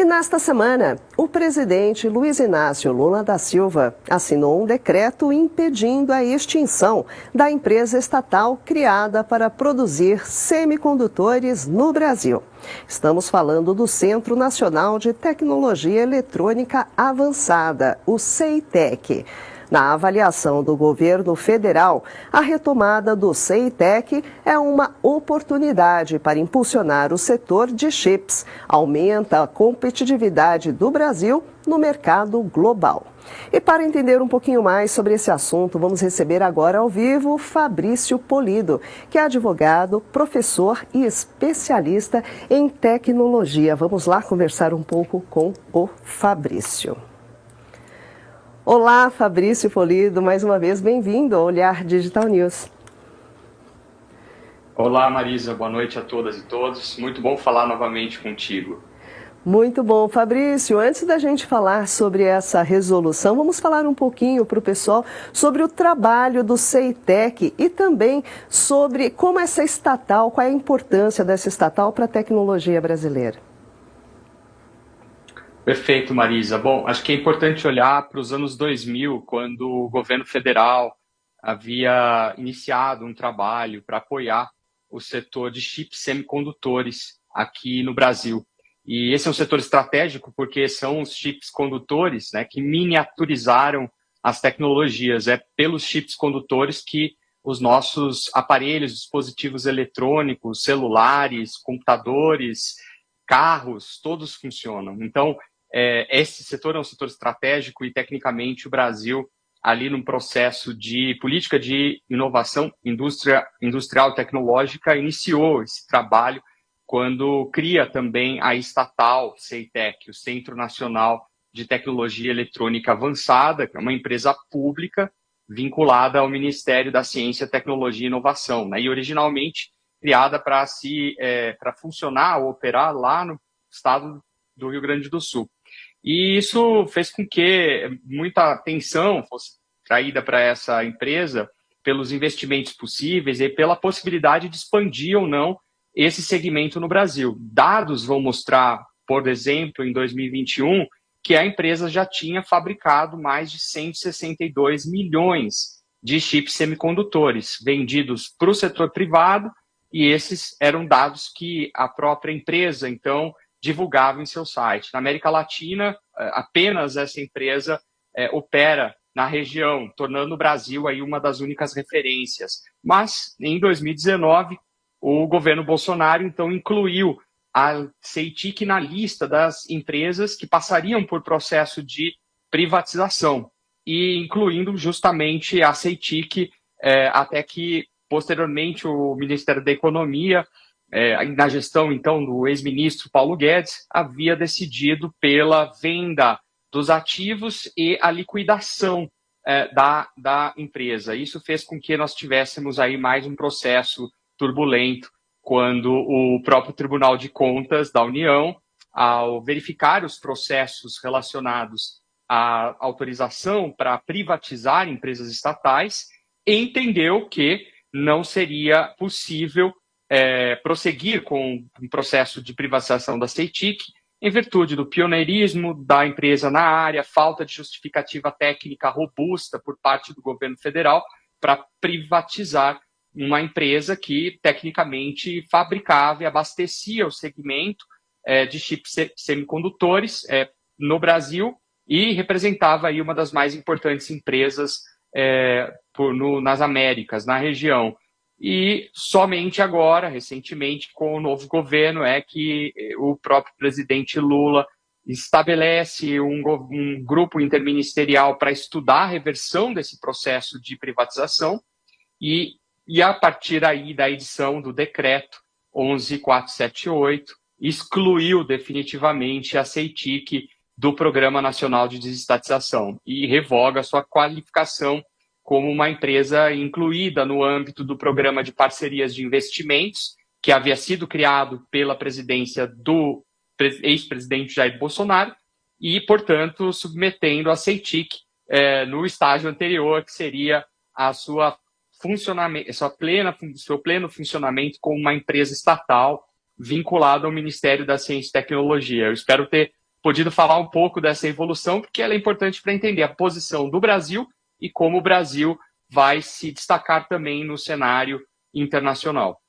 E nesta semana, o presidente Luiz Inácio Lula da Silva assinou um decreto impedindo a extinção da empresa estatal criada para produzir semicondutores no Brasil. Estamos falando do Centro Nacional de Tecnologia Eletrônica Avançada, o CEITEC. Na avaliação do governo federal, a retomada do CEITEC é uma oportunidade para impulsionar o setor de chips, aumenta a competitividade do Brasil no mercado global. E para entender um pouquinho mais sobre esse assunto, vamos receber agora ao vivo Fabrício Polido, que é advogado, professor e especialista em tecnologia. Vamos lá conversar um pouco com o Fabrício. Olá, Fabrício Polido, mais uma vez bem-vindo ao Olhar Digital News. Olá, Marisa, boa noite a todas e todos. Muito bom falar novamente contigo. Muito bom, Fabrício. Antes da gente falar sobre essa resolução, vamos falar um pouquinho para o pessoal sobre o trabalho do CEITEC e também sobre como essa estatal, qual é a importância dessa estatal para a tecnologia brasileira. Perfeito, Marisa. Bom, acho que é importante olhar para os anos 2000, quando o governo federal havia iniciado um trabalho para apoiar o setor de chips semicondutores aqui no Brasil. E esse é um setor estratégico porque são os chips condutores, né, que miniaturizaram as tecnologias. É pelos chips condutores que os nossos aparelhos, dispositivos eletrônicos, celulares, computadores, carros, todos funcionam. Então, esse setor é um setor estratégico e, tecnicamente, o Brasil, ali num processo de política de inovação industrial e tecnológica, iniciou esse trabalho quando cria também a estatal CEITEC, o Centro Nacional de Tecnologia Eletrônica Avançada, que é uma empresa pública vinculada ao Ministério da Ciência, Tecnologia e Inovação, né? E originalmente criada para funcionar ou operar lá no estado do Rio Grande do Sul. E isso fez com que muita atenção fosse traída para essa empresa pelos investimentos possíveis e pela possibilidade de expandir ou não esse segmento no Brasil. Dados vão mostrar, por exemplo, em 2021, que a empresa já tinha fabricado mais de 162 milhões de chips semicondutores vendidos para o setor privado, e esses eram dados que a própria empresa, então, divulgava em seu site. Na América Latina, apenas essa empresa opera na região, tornando o Brasil aí uma das únicas referências. Mas, em 2019, o governo Bolsonaro, então, incluiu a CEITIC na lista das empresas que passariam por processo de privatização, e incluindo justamente a CEITIC, até que, posteriormente, o Ministério da Economia, na gestão, então, do ex-ministro Paulo Guedes, havia decidido pela venda dos ativos e a liquidação da empresa. Isso fez com que nós tivéssemos aí mais um processo turbulento, quando o próprio Tribunal de Contas da União, ao verificar os processos relacionados à autorização para privatizar empresas estatais, entendeu que não seria possível prosseguir com o processo de privatização da CEITIC, em virtude do pioneirismo da empresa na área, falta de justificativa técnica robusta por parte do governo federal para privatizar uma empresa que, tecnicamente, fabricava e abastecia o segmento de chips semicondutores no Brasil e representava aí uma das mais importantes empresas nas Américas, na região. E somente agora, recentemente, com o novo governo, é que o próprio presidente Lula estabelece um grupo interministerial para estudar a reversão desse processo de privatização e a partir aí da edição do decreto 11.478, excluiu definitivamente a CEITIC do Programa Nacional de Desestatização e revoga sua qualificação como uma empresa incluída no âmbito do Programa de Parcerias de Investimentos, que havia sido criado pela presidência do ex-presidente Jair Bolsonaro, e, portanto, submetendo a CEITIC no estágio anterior, que seria seu pleno funcionamento como uma empresa estatal vinculada ao Ministério da Ciência e Tecnologia. Eu espero ter podido falar um pouco dessa evolução, porque ela é importante para entender a posição do Brasil e como o Brasil vai se destacar também no cenário internacional.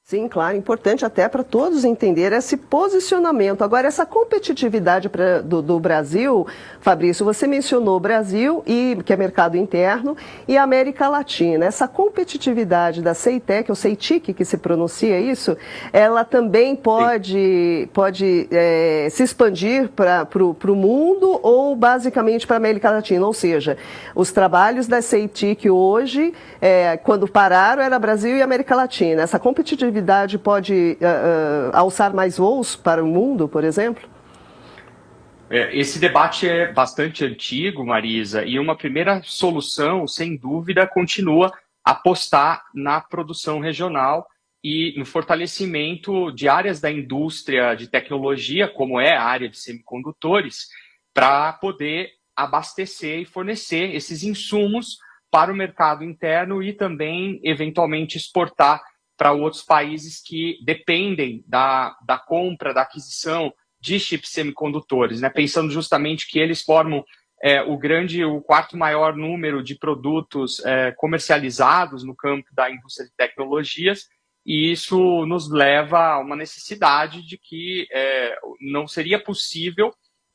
Sim, claro, importante até para todos entenderem esse posicionamento. Agora, essa competitividade do Brasil, Fabrício, você mencionou o Brasil, que é mercado interno, e a América Latina. Essa competitividade da CEITEC, ou CEITIC, que se pronuncia isso, ela também pode se expandir para o mundo ou basicamente para a América Latina? Ou seja, os trabalhos da CEITIC hoje, quando pararam, era Brasil e América Latina. Essa competitividade pode alçar mais voos para o mundo, por exemplo? Esse debate é bastante antigo, Marisa, e uma primeira solução, sem dúvida, continua apostar na produção regional e no fortalecimento de áreas da indústria de tecnologia, como é a área de semicondutores, para poder abastecer e fornecer esses insumos para o mercado interno e também, eventualmente, exportar para outros países que dependem da compra, da aquisição de chips semicondutores, né? Pensando justamente que eles formam o quarto maior número de produtos comercializados no campo da indústria de tecnologias, e isso nos leva a uma necessidade de que não seria possível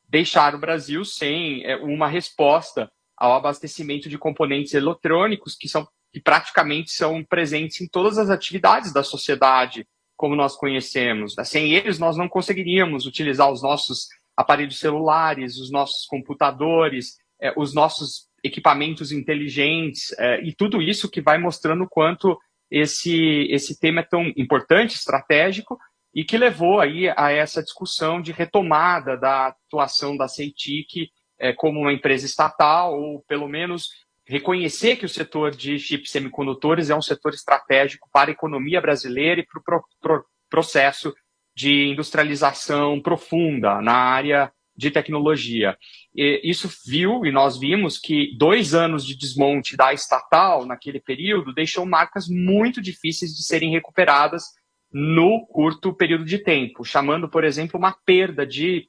deixar o Brasil sem uma resposta ao abastecimento de componentes eletrônicos que praticamente são presentes em todas as atividades da sociedade, como nós conhecemos. Sem eles, nós não conseguiríamos utilizar os nossos aparelhos celulares, os nossos computadores, os nossos equipamentos inteligentes, e tudo isso que vai mostrando o quanto esse tema é tão importante, estratégico, e que levou aí a essa discussão de retomada da atuação da CEITIC como uma empresa estatal, ou pelo menos reconhecer que o setor de chips semicondutores é um setor estratégico para a economia brasileira e para o processo de industrialização profunda na área de tecnologia. E nós vimos que 2 anos de desmonte da estatal naquele período deixou marcas muito difíceis de serem recuperadas no curto período de tempo, chamando, por exemplo, uma perda de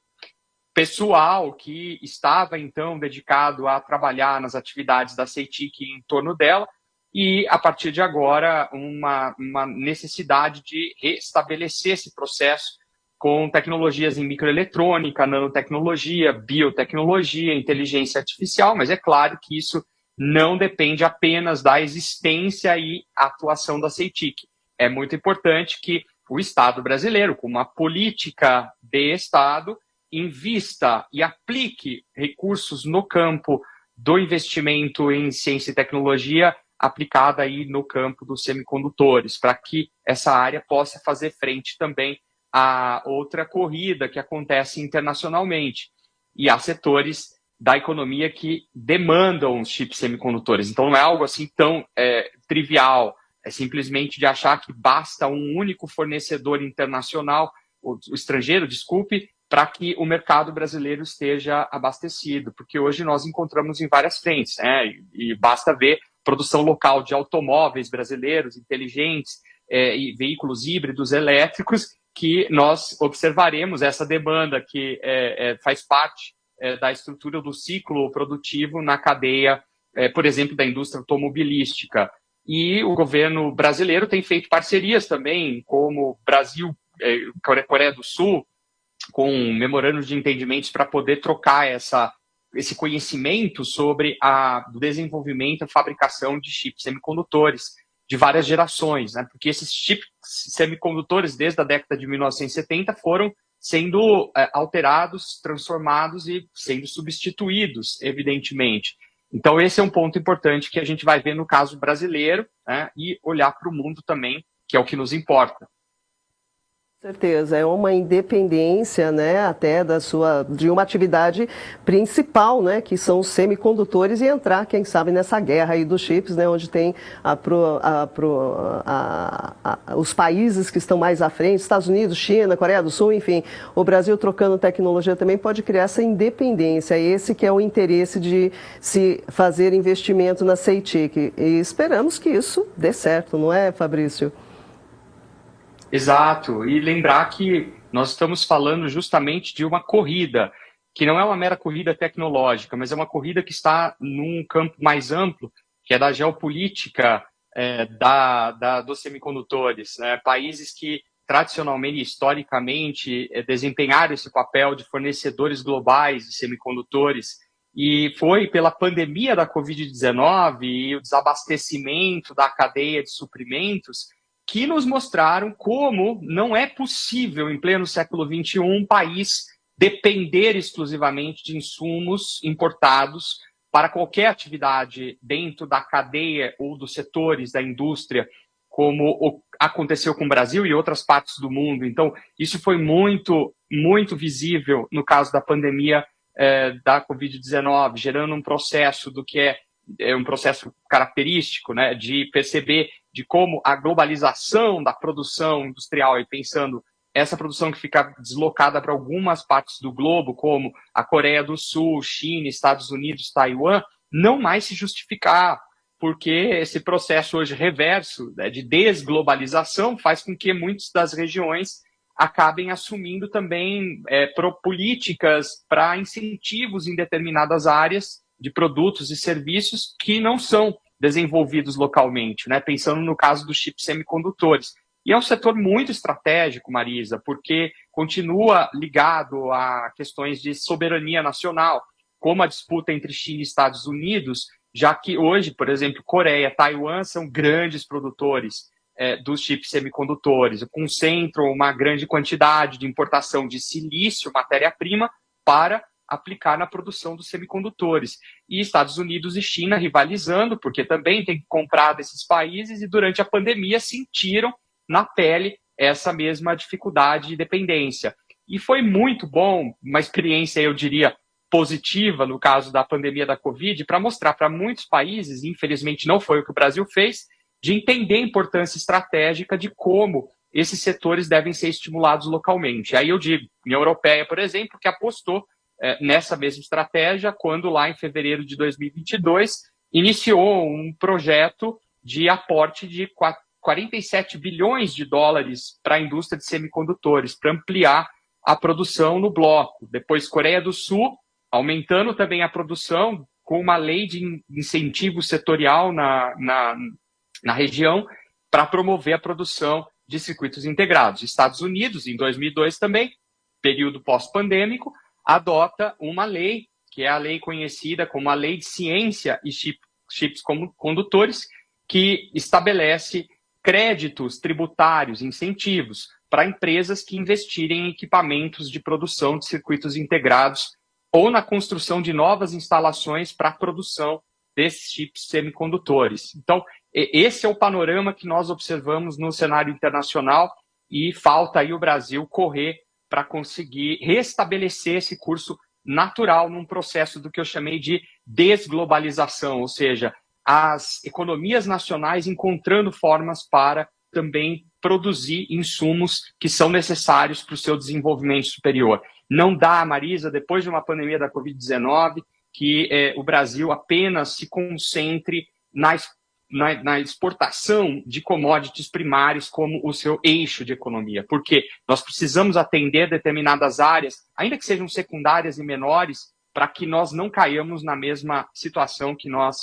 pessoal que estava, então, dedicado a trabalhar nas atividades da CEITIC em torno dela, e, a partir de agora, uma necessidade de restabelecer esse processo com tecnologias em microeletrônica, nanotecnologia, biotecnologia, inteligência artificial, mas é claro que isso não depende apenas da existência e atuação da CEITIC. É muito importante que o Estado brasileiro, com uma política de Estado, invista e aplique recursos no campo do investimento em ciência e tecnologia aplicada aí no campo dos semicondutores, para que essa área possa fazer frente também a outra corrida que acontece internacionalmente. E há setores da economia que demandam os chips semicondutores. Então não é algo assim tão trivial, é simplesmente de achar que basta um único fornecedor internacional, o estrangeiro, desculpe, para que o mercado brasileiro esteja abastecido, porque hoje nós encontramos em várias frentes, né? E basta ver produção local de automóveis brasileiros inteligentes e veículos híbridos elétricos, que nós observaremos essa demanda que faz parte da estrutura do ciclo produtivo na cadeia, por exemplo, da indústria automobilística. E o governo brasileiro tem feito parcerias também, como Brasil, Coreia do Sul, com memorandos de entendimentos para poder trocar esse conhecimento sobre o desenvolvimento e fabricação de chips semicondutores de várias gerações, né? Porque esses chips semicondutores, desde a década de 1970, foram sendo alterados, transformados e sendo substituídos, evidentemente. Então, esse é um ponto importante que a gente vai ver no caso brasileiro, né? E olhar para o mundo também, que é o que nos importa. Com certeza, é uma independência, né, até de uma atividade principal, né, que são os semicondutores, e entrar, quem sabe, nessa guerra aí dos chips, né, onde tem os países que estão mais à frente, Estados Unidos, China, Coreia do Sul, enfim, o Brasil trocando tecnologia também pode criar essa independência, esse que é o interesse de se fazer investimento na CEITIC, e esperamos que isso dê certo, não é, Fabrício? Exato, e lembrar que nós estamos falando justamente de uma corrida, que não é uma mera corrida tecnológica, mas é uma corrida que está num campo mais amplo, que é da geopolítica dos semicondutores, né? Países que tradicionalmente, historicamente, desempenharam esse papel de fornecedores globais de semicondutores, e foi pela pandemia da Covid-19 e o desabastecimento da cadeia de suprimentos que nos mostraram como não é possível, em pleno século XXI, um país depender exclusivamente de insumos importados para qualquer atividade dentro da cadeia ou dos setores da indústria, como aconteceu com o Brasil e outras partes do mundo. Então, isso foi muito, muito visível no caso da pandemia da Covid-19, gerando um processo do que é um processo característico, né, de perceber de como a globalização da produção industrial, e pensando essa produção que fica deslocada para algumas partes do globo, como a Coreia do Sul, China, Estados Unidos, Taiwan, não mais se justificar, porque esse processo hoje reverso, né, de desglobalização faz com que muitas das regiões acabem assumindo também políticas para incentivos em determinadas áreas de produtos e serviços que não são desenvolvidos localmente, né? Pensando no caso dos chips semicondutores. E é um setor muito estratégico, Marisa, porque continua ligado a questões de soberania nacional, como a disputa entre China e Estados Unidos, já que hoje, por exemplo, Coreia, Taiwan são grandes produtores dos chips semicondutores, concentram uma grande quantidade de importação de silício, matéria-prima, para aplicar na produção dos semicondutores. E Estados Unidos e China rivalizando, porque também tem que comprar desses países, e durante a pandemia sentiram na pele essa mesma dificuldade de dependência. E foi muito bom, uma experiência, eu diria, positiva no caso da pandemia da Covid, para mostrar para muitos países, infelizmente não foi o que o Brasil fez, de entender a importância estratégica de como esses setores devem ser estimulados localmente. Aí eu digo, a União Europeia, por exemplo, que apostou nessa mesma estratégia, quando lá em fevereiro de 2022 iniciou um projeto de aporte de 47 bilhões de dólares para a indústria de semicondutores, para ampliar a produção no bloco. Depois, Coreia do Sul, aumentando também a produção, com uma lei de incentivo setorial na região, para promover a produção de circuitos integrados. Estados Unidos, em 2002 também, período pós-pandêmico, adota uma lei, que é a lei conhecida como a Lei de Ciência e Chips Condutores, que estabelece créditos tributários, incentivos, para empresas que investirem em equipamentos de produção de circuitos integrados ou na construção de novas instalações para a produção desses chips semicondutores. Então, esse é o panorama que nós observamos no cenário internacional, e falta aí o Brasil correr para conseguir restabelecer esse curso natural num processo do que eu chamei de desglobalização, ou seja, as economias nacionais encontrando formas para também produzir insumos que são necessários para o seu desenvolvimento superior. Não dá, Marisa, depois de uma pandemia da Covid-19, que o Brasil apenas se concentre na exportação de commodities primários como o seu eixo de economia, porque nós precisamos atender determinadas áreas, ainda que sejam secundárias e menores, para que nós não caiamos na mesma situação que nós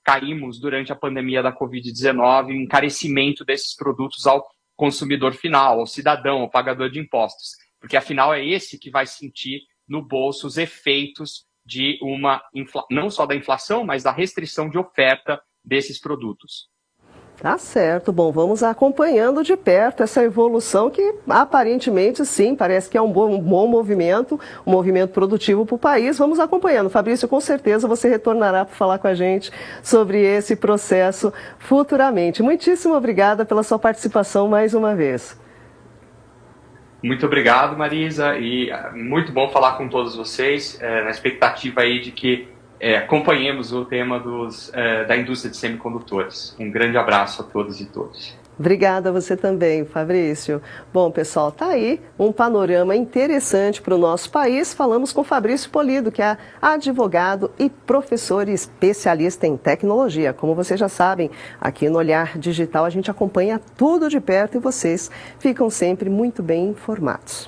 caímos durante a pandemia da Covid-19, o encarecimento desses produtos ao consumidor final, ao cidadão, ao pagador de impostos, porque afinal é esse que vai sentir no bolso os efeitos de não só da inflação, mas da restrição de oferta desses produtos. Tá certo. Bom, vamos acompanhando de perto essa evolução que aparentemente sim, parece que é um bom movimento, um movimento produtivo para o país. Vamos acompanhando. Fabrício, com certeza você retornará para falar com a gente sobre esse processo futuramente. Muitíssimo obrigada pela sua participação mais uma vez. Muito obrigado, Marisa, e muito bom falar com todos vocês, na expectativa aí de que acompanhemos o tema da indústria de semicondutores. Um grande abraço a todos e todas. Obrigada a você também, Fabrício. Bom, pessoal, tá aí um panorama interessante para o nosso país. Falamos com Fabrício Polido, que é advogado e professor e especialista em tecnologia. Como vocês já sabem, aqui no Olhar Digital a gente acompanha tudo de perto e vocês ficam sempre muito bem informados.